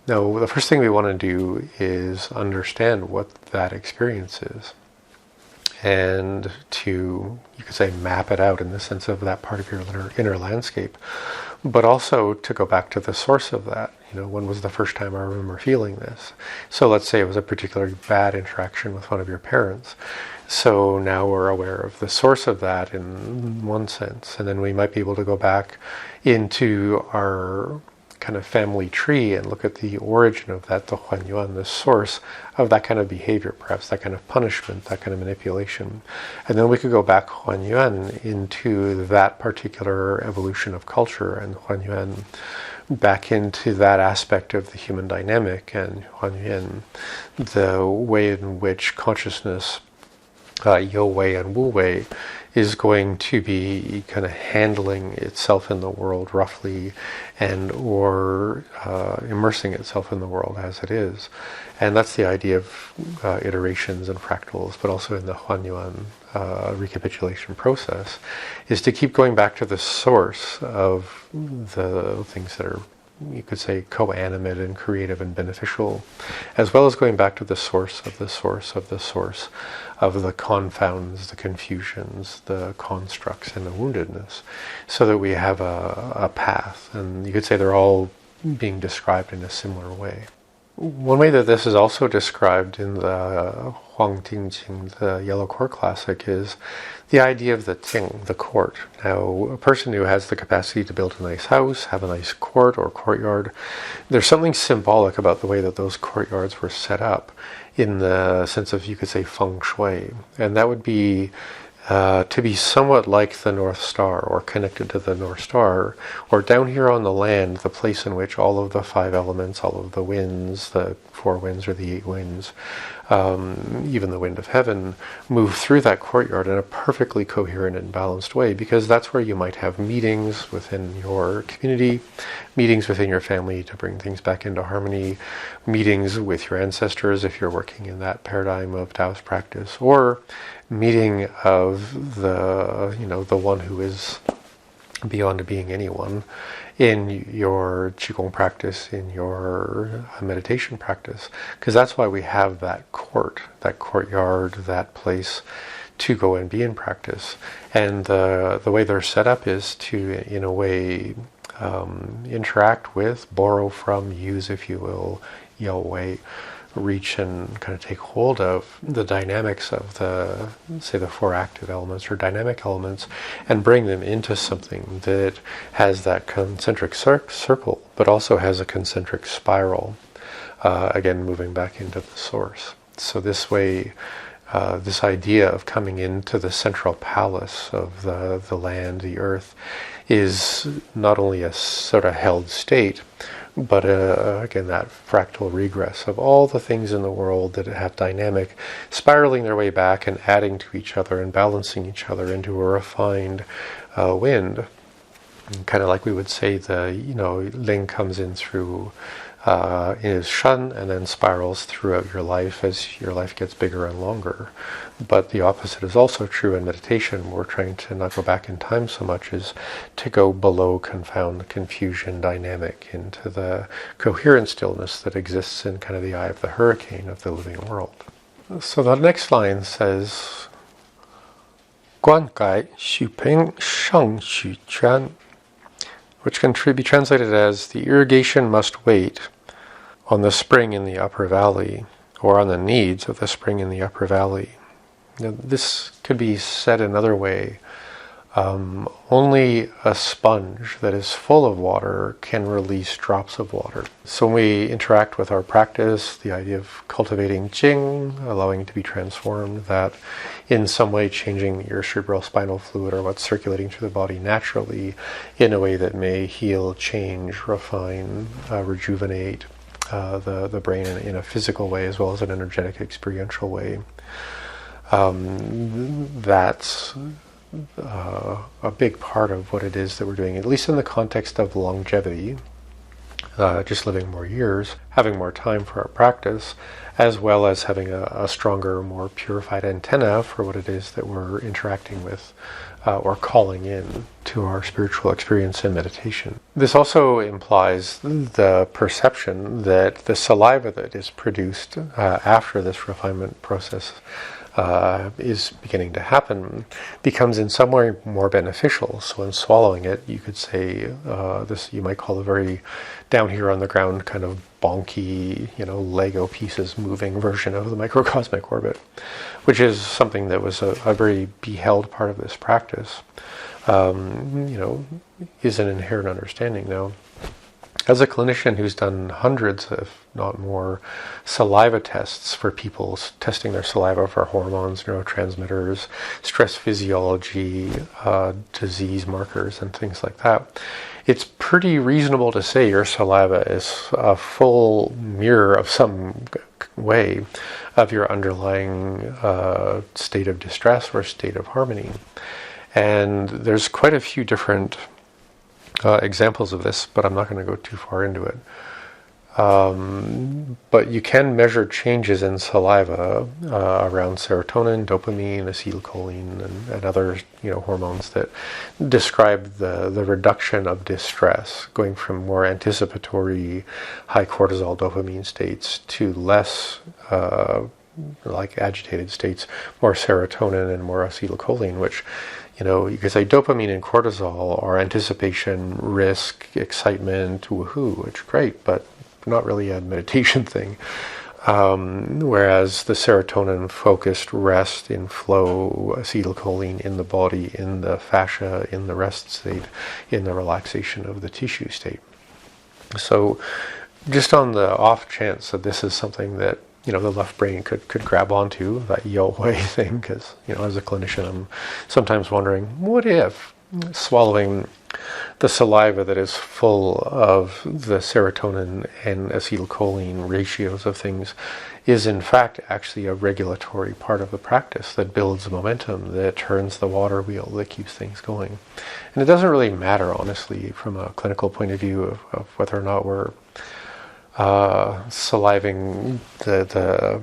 Now, the first thing we want to do is understand what that experience is. and to, you could say, map it out in the sense of that part of your inner landscape, but also to go back to the source of that. When was the first time I remember feeling this? So let's say it was a particularly bad interaction with one of your parents. So now we're aware of the source of that in one sense, and then we might be able to go back into our kind of family tree and look at the origin of that, the Huanyuan, the source of that kind of behavior, perhaps that kind of punishment, that kind of manipulation. And then we could go back Huanyuan into that particular evolution of culture, and Huanyuan back into that aspect of the human dynamic, and Huanyuan, the way in which consciousness, Yo Wei and Wu Wei, is going to be kind of handling itself in the world roughly, and or immersing itself in the world as it is. And that's the idea of iterations and fractals, but also in the Huanyuan recapitulation process, is to keep going back to the source of the things that are, you could say, co-animate and creative and beneficial, as well as going back to the source of the source of the source of the confounds, the confusions, the constructs, and the woundedness, so that we have a path. And you could say they're all being described in a similar way. One way that this is also described in the Huang Tingjing, the Yellow Court Classic, is the idea of the Ting, the court. Now, a person who has the capacity to build a nice house, have a nice court or courtyard, there's something symbolic about the way that those courtyards were set up, in the sense of, you could say, feng shui. And that would be to be somewhat like the North Star, or connected to the North Star, or down here on the land, the place in which all of the 5 elements, all of the winds, the 4 winds or the 8 winds, even the wind of heaven, move through that courtyard in a perfectly coherent and balanced way, because that's where you might have meetings within your community, meetings within your family to bring things back into harmony, meetings with your ancestors if you're working in that paradigm of Taoist practice, or meeting of the one who is beyond being anyone in your Qigong practice, in your meditation practice, because that's why we have that court, that courtyard, that place to go and be in practice. And the way they're set up is to, in a way, interact with, borrow from, use, if you will, Yo Wei, reach and kind of take hold of the dynamics of the, say, the 4 active elements or dynamic elements, and bring them into something that has that concentric circle, but also has a concentric spiral, again moving back into the source. So this way, this idea of coming into the central palace of the land, the earth, is not only a sort of held state, but again, that fractal regress of all the things in the world that have dynamic, spiraling their way back and adding to each other and balancing each other into a refined wind. Kind of like we would say the, Ling comes in through is Shen, and then spirals throughout your life as your life gets bigger and longer. But the opposite is also true in meditation. We're trying to not go back in time so much as to go below confound, confusion, dynamic, into the coherent stillness that exists in kind of the eye of the hurricane of the living world. So the next line says, Guan Gai Xu Ping Sheng Xu Quan, which can be translated as, the irrigation must wait on the spring in the upper valley, or on the needs of the spring in the upper valley. Now, this could be said another way. Only a sponge that is full of water can release drops of water. So when we interact with our practice, the idea of cultivating Jing, allowing it to be transformed, that in some way changing your cerebral spinal fluid or what's circulating through the body naturally in a way that may heal, change, refine, rejuvenate the brain in a physical way as well as an energetic, experiential way. That's a big part of what it is that we're doing, at least in the context of longevity, just living more years, having more time for our practice, as well as having a stronger, more purified antenna for what it is that we're interacting with or calling in to our spiritual experience in meditation. This also implies the perception that the saliva that is produced after this refinement process is beginning to happen becomes in some way more beneficial. So in swallowing it, you could say this you might call a very down here on the ground kind of bonky, Lego pieces moving version of the microcosmic orbit, which is something that was a very beheld part of this practice. Is an inherent understanding now. As a clinician who's done hundreds, if not more, saliva tests for people, testing their saliva for hormones, neurotransmitters, stress physiology, disease markers, and things like that, it's pretty reasonable to say your saliva is a full mirror of some way of your underlying state of distress or state of harmony. And there's quite a few different examples of this, but I'm not going to go too far into it. But you can measure changes in saliva around serotonin, dopamine, acetylcholine, and other hormones that describe the reduction of distress, going from more anticipatory high cortisol dopamine states to less like agitated states, more serotonin and more acetylcholine, which you could say dopamine and cortisol are anticipation, risk, excitement, woohoo, which is great, but not really a meditation thing. Whereas the serotonin focused rest in flow, acetylcholine in the body, in the fascia, in the rest state, in the relaxation of the tissue state. So just on the off chance that this is something that the left brain could grab onto, that yo way thing, because as a clinician I'm sometimes wondering, what if swallowing the saliva that is full of the serotonin and acetylcholine ratios of things is in fact actually a regulatory part of the practice that builds momentum, that turns the water wheel, that keeps things going. And it doesn't really matter, honestly, from a clinical point of view of whether or not we're saliving the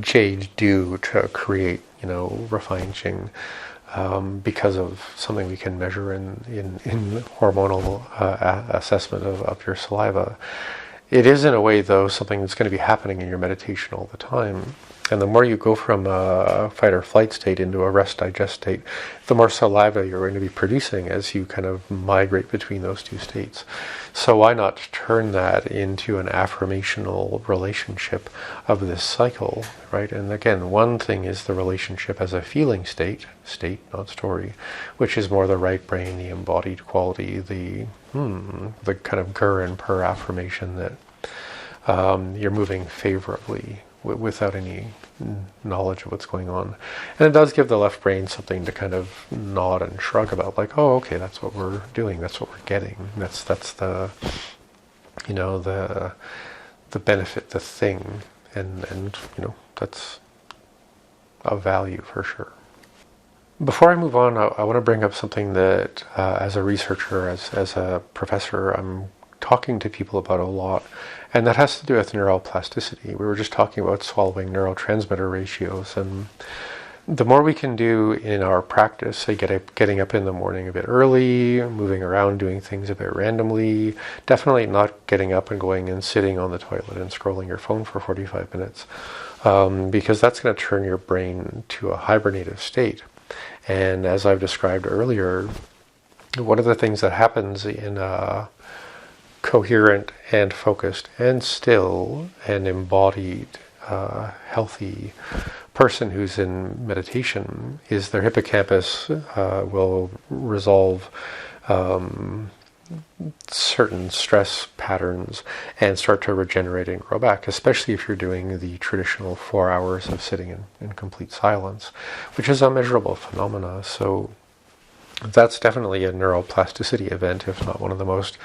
jade dew to create, refined Qing, because of something we can measure in hormonal assessment of your saliva. It is, in a way, though, something that's going to be happening in your meditation all the time. And the more you go from a fight or flight state into a rest digest state, the more saliva you're going to be producing as you kind of migrate between those two states. So why not turn that into an affirmational relationship of this cycle, right? And again, one thing is the relationship as a feeling state, not story, which is more the right brain, the embodied quality, the kind of gur and purr affirmation that you're moving favorably without any knowledge of what's going on. And it does give the left brain something to kind of nod and shrug about, like, oh, okay, that's what we're doing, that's what we're getting, that's the the benefit, the thing, and that's of value for sure. Before I move on, I want to bring up something that as a researcher, as a professor, I'm talking to people about a lot, and that has to do with neuroplasticity. We were just talking about swallowing neurotransmitter ratios, and the more we can do in our practice, say getting up in the morning a bit early, moving around, doing things a bit randomly, definitely not getting up and going and sitting on the toilet and scrolling your phone for 45 minutes, because that's going to turn your brain to a hibernative state. And as I've described earlier, one of the things that happens in a coherent and focused and still and embodied healthy person who's in meditation is their hippocampus will resolve certain stress patterns and start to regenerate and grow back, especially if you're doing the traditional 4 hours of sitting in complete silence, which is a measurable phenomena. So that's definitely a neuroplasticity event, if not one of the most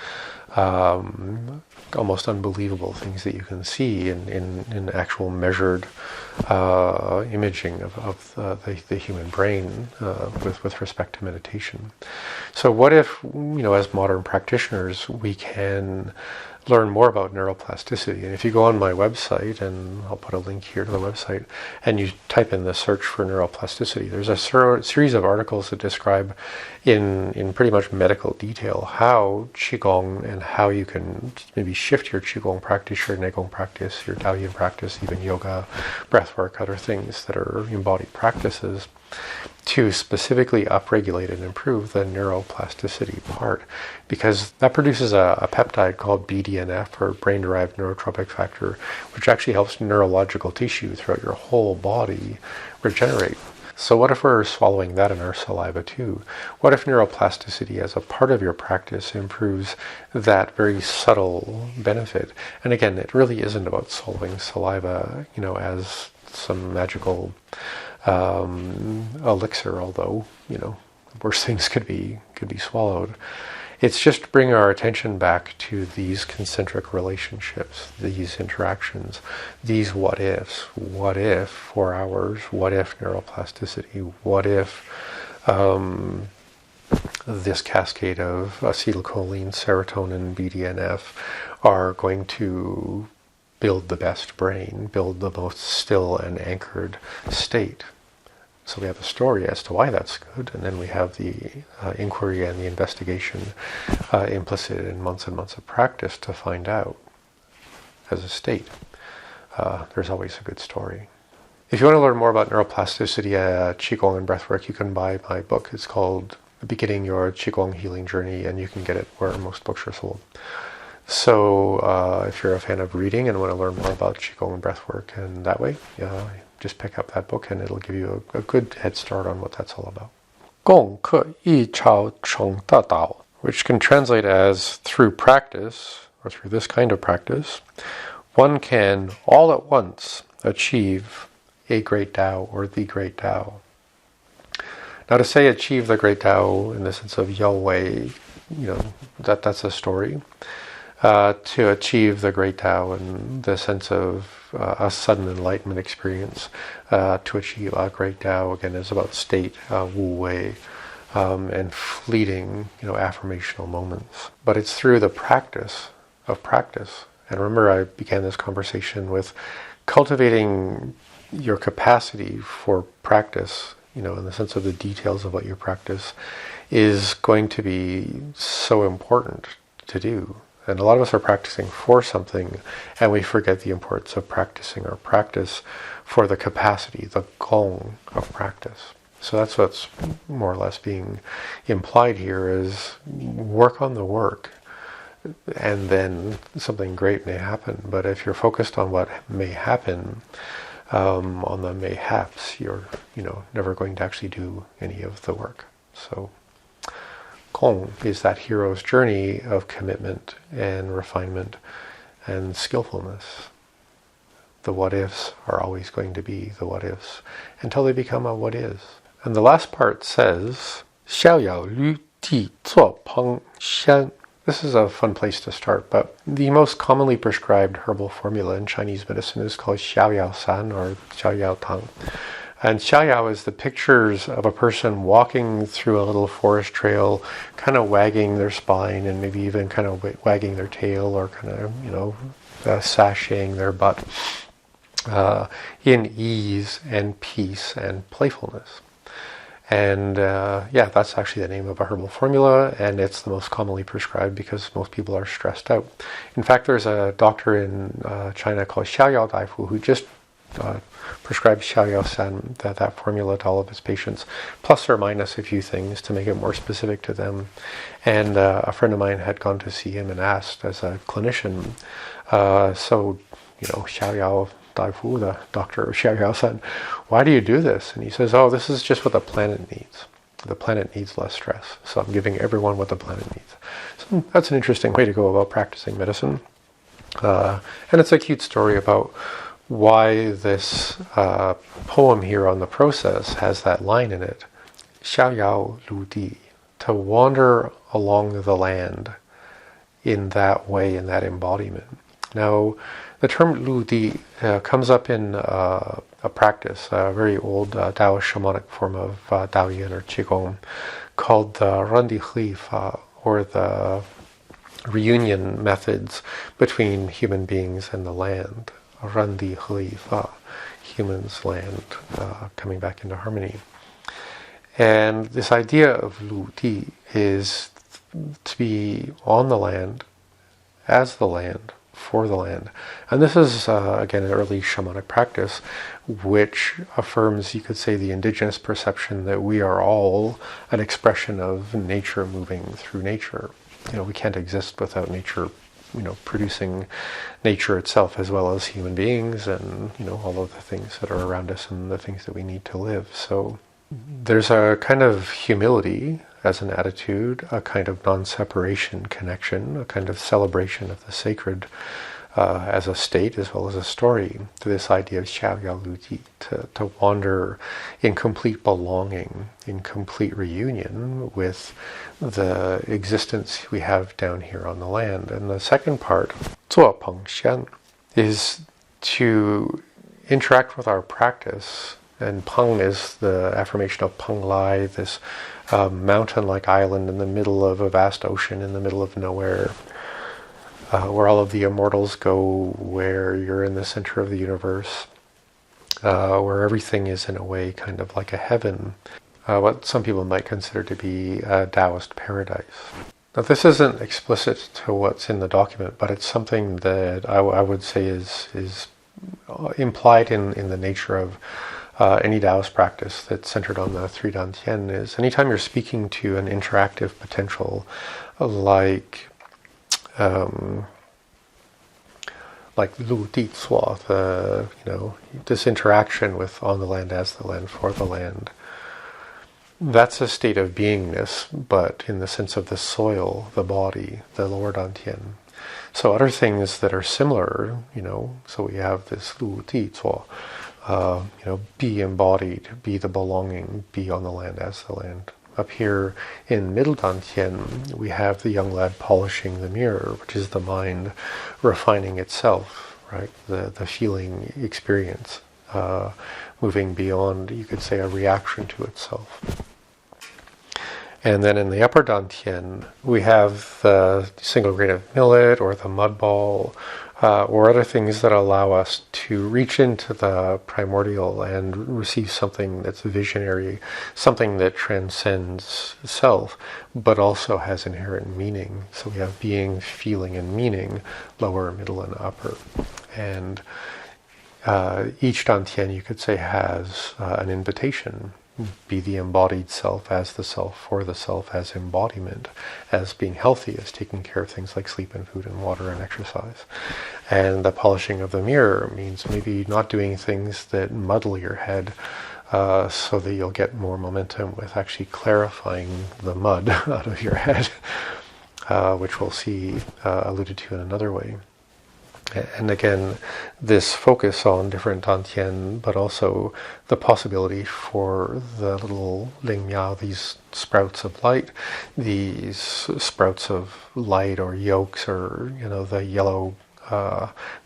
almost unbelievable things that you can see in actual measured imaging of the human brain with respect to meditation. So what if, as modern practitioners, we can learn more about neuroplasticity. And if you go on my website, and I'll put a link here to the website, and you type in the search for neuroplasticity, there's a series of articles that describe in pretty much medical detail how Qigong and how you can maybe shift your Qigong practice, your Neigong practice, your Taoyin practice, even yoga, breathwork, other things that are embodied practices, to specifically upregulate and improve the neuroplasticity part, because that produces a peptide called BDNF, or brain-derived neurotropic factor, which actually helps neurological tissue throughout your whole body regenerate. So what if we're swallowing that in our saliva too? What if neuroplasticity as a part of your practice improves that very subtle benefit? And again, it really isn't about swallowing saliva, as some magical elixir, although worse things could be swallowed. It's just to bring our attention back to these concentric relationships, these interactions, these what ifs. What if 4 hours? What if neuroplasticity? What if this cascade of acetylcholine, serotonin, BDNF are going to build the best brain, build the most still and anchored state? So we have a story as to why that's good, and then we have the inquiry and the investigation implicit in months and months of practice to find out as a state. There's always a good story. If you want to learn more about neuroplasticity, Qigong and breathwork, you can buy my book. It's called Beginning Your Qigong Healing Journey, and you can get it where most books are sold. So if you're a fan of reading and want to learn more about Qigong and breathwork, and that way, just pick up that book and it'll give you a good head start on what that's all about. Gong ke yi chao cheng da dao, which can translate as through practice, or through this kind of practice, one can all at once achieve a great Tao, or the great Tao. Now, to say achieve the great Tao in the sense of Yahweh, that's a story. To achieve the great Tao in the sense of a sudden enlightenment experience, to achieve a great Tao, again, is about state, Wu Wei, and fleeting, affirmational moments. But it's through the practice of practice. And remember, I began this conversation with cultivating your capacity for practice, in the sense of the details of what you practice, is going to be so important to do. And a lot of us are practicing for something, and we forget the importance of practicing our practice for the capacity, the gong of practice. So that's what's more or less being implied here, is work on the work, and then something great may happen. But if you're focused on what may happen, on the mayhaps, you're never going to actually do any of the work. So Gong is that hero's journey of commitment and refinement and skillfulness. The what-ifs are always going to be the what-ifs until they become a what-is. And the last part says, 逍遥律地作烹香. This is a fun place to start, but the most commonly prescribed herbal formula in Chinese medicine is called 逍遥散 or 逍遥汤. And xiaoyao is the pictures of a person walking through a little forest trail, kind of wagging their spine and maybe even kind of wagging their tail, or kind of, sashaying their butt in ease and peace and playfulness. And that's actually the name of a herbal formula, and it's the most commonly prescribed because most people are stressed out. In fact, there's a doctor in China called Xiaoyao Daifu who just prescribes 逍遥散, that formula, to all of his patients, plus or minus a few things to make it more specific to them. And a friend of mine had gone to see him and asked, as a clinician, 逍遥 Daifu, the doctor of 逍遥散, why do you do this? And he says, this is just what the planet needs. The planet needs less stress, so I'm giving everyone what the planet needs. So that's an interesting way to go about practicing medicine. And it's a cute story about why this poem here on the process has that line in it, 逍遥路地, to wander along the land in that way, in that embodiment. Now, the term lu di comes up in a practice, a very old Taoist shamanic form of Taoyin or Qigong, called the Ren Di Hui Fa, or the reunion methods between human beings and the land. Randi hui fa, humans, land, coming back into harmony. And this idea of lu di is to be on the land, as the land, for the land. And this is, again, an early shamanic practice, which affirms, you could say, the indigenous perception that we are all an expression of nature moving through nature. We can't exist without nature, producing nature itself, as well as human beings and, all of the things that are around us and the things that we need to live. So there's a kind of humility as an attitude, a kind of non-separation connection, a kind of celebration of the sacred as a state as well as a story, to this idea of xiaoyao lu ji, to wander in complete belonging, in complete reunion with the existence we have down here on the land. And the second part, 做朋香, is to interact with our practice. And Peng is the affirmation of Peng Lai, this mountain-like island in the middle of a vast ocean, in the middle of nowhere, where all of the immortals go, where you're in the center of the universe, where everything is in a way kind of like a heaven, what some people might consider to be a Taoist paradise. Now, this isn't explicit to what's in the document, but it's something that I would say is implied in the nature of any Taoist practice that's centered on the three Dantian. Is anytime you're speaking to an interactive potential like Lu Di Cua, this interaction with on the land, as the land, for the land, that's a state of beingness, but in the sense of the soil, the body, the lower Dantian. So other things that are similar, so we have this Lu Di Cua, be embodied, be the belonging, be on the land as the land. Up here in Middle Dantian, we have the young lad polishing the mirror, which is the mind refining itself, right? The feeling experience, moving beyond, you could say, a reaction to itself. And then in the upper Dantian, we have the single grain of millet or the mud ball, or other things that allow us to reach into the primordial and receive something that's visionary, something that transcends self, but also has inherent meaning. So we have being, feeling, and meaning, lower, middle, and upper. And each Dantian, you could say, has an invitation. Be the embodied self, as the self, for the self, as embodiment, as being healthy, as taking care of things like sleep and food and water and exercise. And the polishing of the mirror means maybe not doing things that muddle your head, so that you'll get more momentum with actually clarifying the mud out of your head, which we'll see alluded to in another way. And again, this focus on different Dantian, but also the possibility for the little Ling Miao, these sprouts of light, these sprouts of light or yolks, or the yellow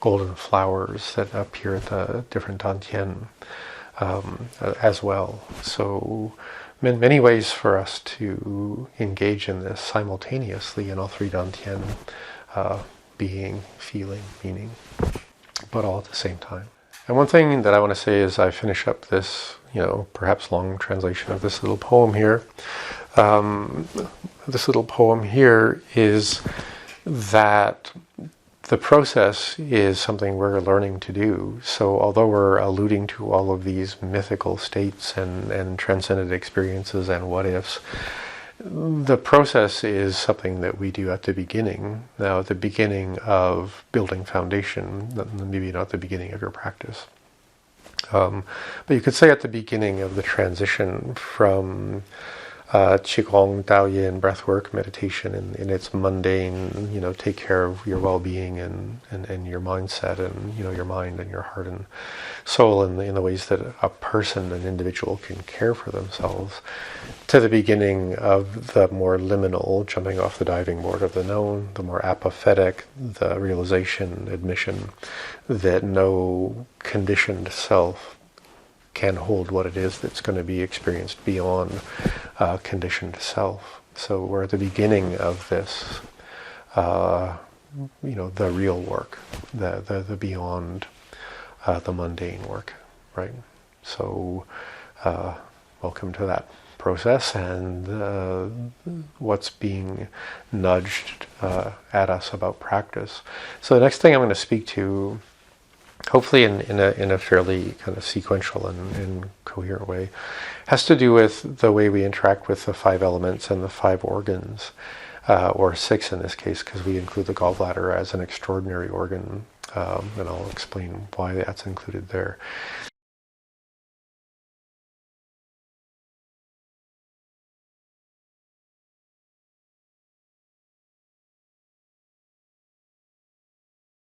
golden flowers that appear at the different Dantian as well. So many ways for us to engage in this simultaneously in all three Dantian, being, feeling, meaning, but all at the same time. And one thing that I want to say as I finish up this, perhaps long translation of this little poem here, is that the process is something we're learning to do. So although we're alluding to all of these mythical states and transcendent experiences and what ifs, the process is something that we do at the beginning. Now, at the beginning of building foundation, maybe not the beginning of your practice. But you could say at the beginning of the transition from Qigong, Daoyin, breathwork, meditation in its mundane, take care of your well-being and your mindset and, your mind and your heart and soul in the ways that a person, an individual, can care for themselves, to the beginning of the more liminal, jumping off the diving board of the known, the more apathetic, the realization, admission that no conditioned self can hold what it is that's going to be experienced beyond conditioned self. So we're at the beginning of this the real work, the beyond the mundane work, right? So welcome to that process, and what's being nudged at us about practice. So the next thing I'm going to speak to, hopefully in a fairly kind of sequential and coherent way, has to do with the way we interact with the 5 elements and the 5 organs, or 6 in this case, because we include the gallbladder as an extraordinary organ, and I'll explain why that's included there.